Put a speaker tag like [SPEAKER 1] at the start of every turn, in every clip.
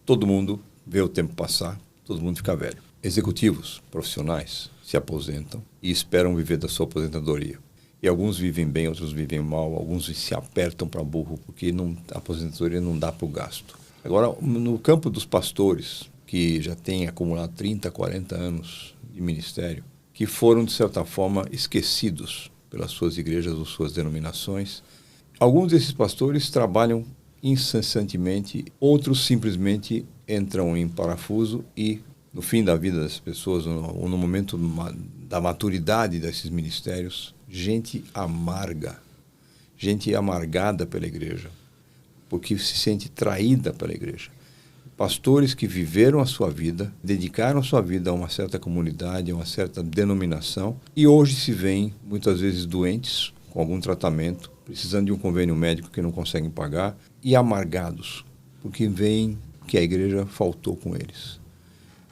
[SPEAKER 1] todo mundo vê o tempo passar, todo mundo fica velho. Executivos profissionais se aposentam e esperam viver da sua aposentadoria. E alguns vivem bem, outros vivem mal, alguns se apertam para burro porque a aposentadoria não dá para o gasto. Agora, no campo dos pastores, que já têm acumulado 30, 40 anos de ministério, que foram, de certa forma, esquecidos pelas suas igrejas ou suas denominações, alguns desses pastores trabalham incessantemente, outros simplesmente entram em parafuso e, no fim da vida das pessoas, ou no momento da maturidade desses ministérios, gente amargada pela igreja, porque se sente traída pela igreja. Pastores que viveram a sua vida, dedicaram a sua vida a uma certa comunidade, a uma certa denominação, e hoje se veem, muitas vezes, doentes, com algum tratamento, precisando de um convênio médico que não conseguem pagar, e amargados, porque veem que a igreja faltou com eles.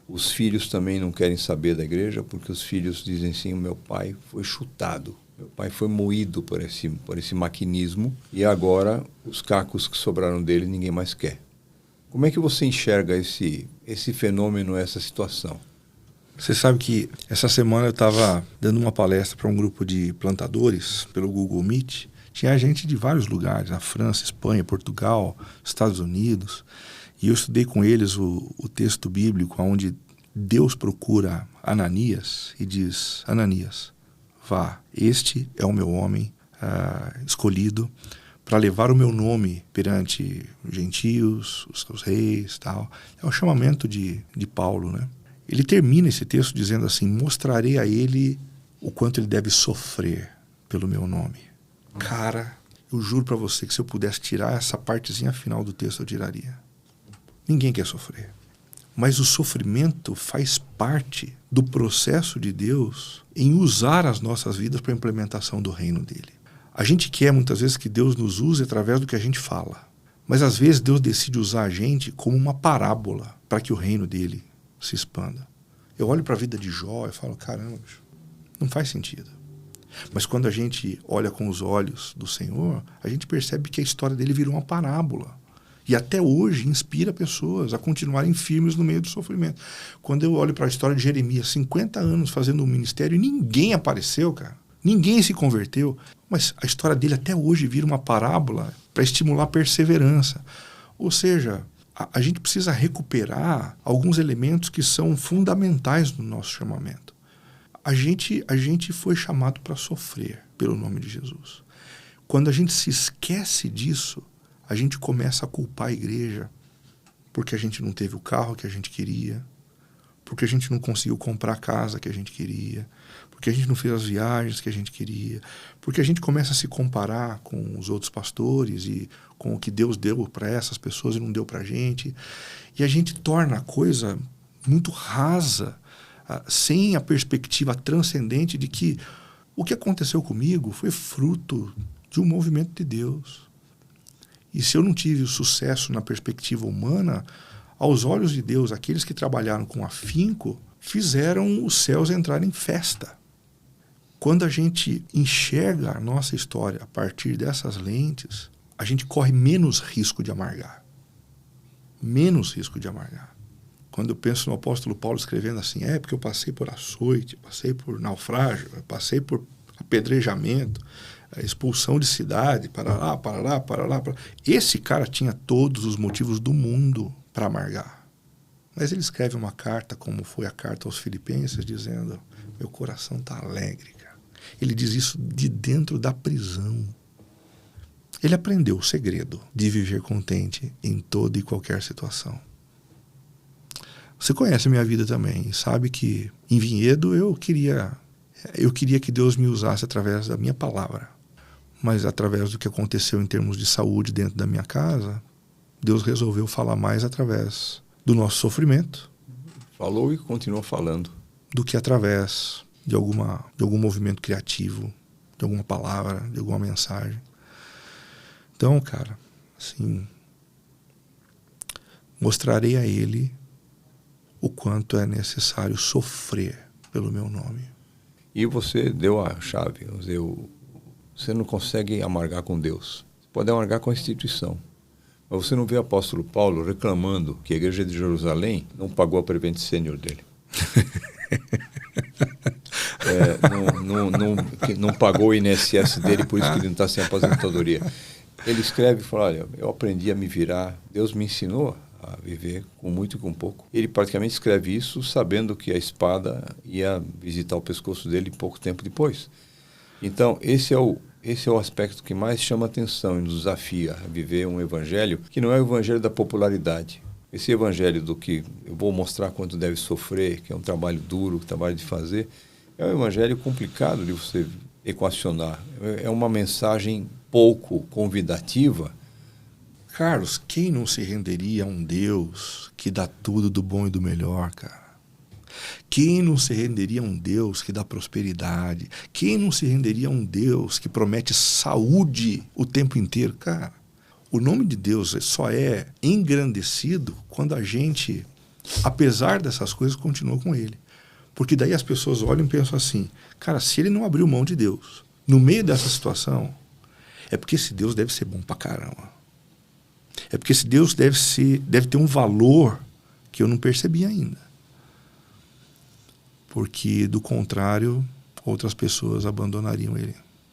[SPEAKER 1] Os filhos também não querem saber da igreja, porque os filhos dizem assim, meu pai foi chutado, meu pai foi moído por esse maquinismo, e agora os cacos que sobraram dele ninguém mais quer. Como é que você enxerga esse fenômeno, essa situação?
[SPEAKER 2] Você sabe que essa semana eu estava dando uma palestra para um grupo de plantadores pelo Google Meet. Tinha gente de vários lugares, na França, Espanha, Portugal, Estados Unidos. E eu estudei com eles o texto bíblico onde Deus procura Ananias e diz, Ananias, vá, este é o meu homem escolhido para levar o meu nome perante os gentios, os reis, tal. É o chamamento de Paulo, né? Ele termina esse texto dizendo assim, mostrarei a ele o quanto ele deve sofrer pelo meu nome. Cara, eu juro para você que se eu pudesse tirar essa partezinha final do texto, eu tiraria. Ninguém quer sofrer. Mas o sofrimento faz parte do processo de Deus em usar as nossas vidas para a implementação do reino dele. A gente quer muitas vezes que Deus nos use através do que a gente fala. Mas às vezes Deus decide usar a gente como uma parábola para que o reino dele se expanda. Eu olho para a vida de Jó e falo, caramba, não faz sentido. Mas quando a gente olha com os olhos do Senhor, a gente percebe que a história dele virou uma parábola. E até hoje inspira pessoas a continuarem firmes no meio do sofrimento. Quando eu olho para a história de Jeremias, 50 anos fazendo um ministério e ninguém apareceu, cara. Ninguém se converteu. Mas a história dele até hoje vira uma parábola para estimular a perseverança. Ou seja, a gente precisa recuperar alguns elementos que são fundamentais no nosso chamamento. A gente foi chamado para sofrer pelo nome de Jesus. Quando a gente se esquece disso, a gente começa a culpar a igreja porque a gente não teve o carro que a gente queria, porque a gente não conseguiu comprar a casa que a gente queria, porque a gente não fez as viagens que a gente queria, porque a gente começa a se comparar com os outros pastores e com o que Deus deu para essas pessoas e não deu para a gente. E a gente torna a coisa muito rasa, sem a perspectiva transcendente de que o que aconteceu comigo foi fruto de um movimento de Deus. E se eu não tive o sucesso na perspectiva humana, aos olhos de Deus, aqueles que trabalharam com afinco fizeram os céus entrarem em festa. Quando a gente enxerga a nossa história a partir dessas lentes, a gente corre menos risco de amargar. Menos risco de amargar. Quando eu penso no apóstolo Paulo escrevendo assim, porque eu passei por açoite, passei por naufrágio, passei por apedrejamento, expulsão de cidade, para lá. Esse cara tinha todos os motivos do mundo para amargar. Mas ele escreve uma carta, como foi a carta aos Filipenses, dizendo, meu coração está alegre, cara. Ele diz isso de dentro da prisão. Ele aprendeu o segredo de viver contente em toda e qualquer situação. Você conhece a minha vida também e sabe que em Vinhedo eu queria que Deus me usasse através da minha palavra. Mas através do que aconteceu em termos de saúde dentro da minha casa, Deus resolveu falar mais através do nosso sofrimento.
[SPEAKER 1] Falou e continua falando.
[SPEAKER 2] Do que através de algum movimento criativo, de alguma palavra, de alguma mensagem. Então, cara, assim, mostrarei a ele o quanto é necessário sofrer pelo meu nome.
[SPEAKER 1] E você deu a chave. Você não consegue amargar com Deus. Você pode amargar com a instituição. Mas você não vê o apóstolo Paulo reclamando que a igreja de Jerusalém não pagou a Prevent Senior dele. Não pagou o INSS dele, por isso que ele não está sem aposentadoria. Ele escreve e fala, olha, eu aprendi a me virar, Deus me ensinou a viver com muito e com pouco. Ele praticamente escreve isso sabendo que a espada ia visitar o pescoço dele pouco tempo depois. Então, esse é o aspecto que mais chama atenção e nos desafia a viver um evangelho que não é o evangelho da popularidade. Esse evangelho do que eu vou mostrar quanto deve sofrer, que é um trabalho duro, trabalho de fazer, é um evangelho complicado de você equacionar. É uma mensagem pouco convidativa.
[SPEAKER 2] Carlos, quem não se renderia a um Deus que dá tudo do bom e do melhor, cara? Quem não se renderia a um Deus que dá prosperidade? Quem não se renderia a um Deus que promete saúde o tempo inteiro? Cara, o nome de Deus só é engrandecido quando a gente, apesar dessas coisas, continua com Ele. Porque daí as pessoas olham e pensam assim, cara, se ele não abriu mão de Deus, no meio dessa situação, é porque esse Deus deve ser bom pra caramba. É porque esse Deus deve ter um valor que eu não percebi ainda. Porque, do contrário, outras pessoas abandonariam Ele.